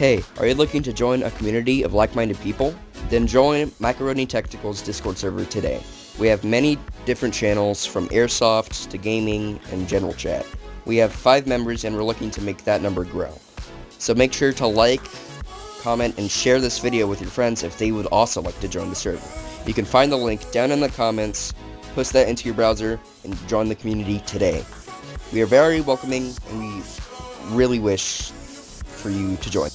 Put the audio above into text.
Hey, are you looking to join a community of like-minded people? Then join Macaroni Technical's Discord server today. We have many different channels from airsoft to gaming and general chat. We have 5 members and we're looking to make that number grow. So make sure to like, comment, and share this video with your friends if they would also like to join the server. You can find the link down in the comments, post that into your browser, and join the community today. We are very welcoming and we really wish for you to join.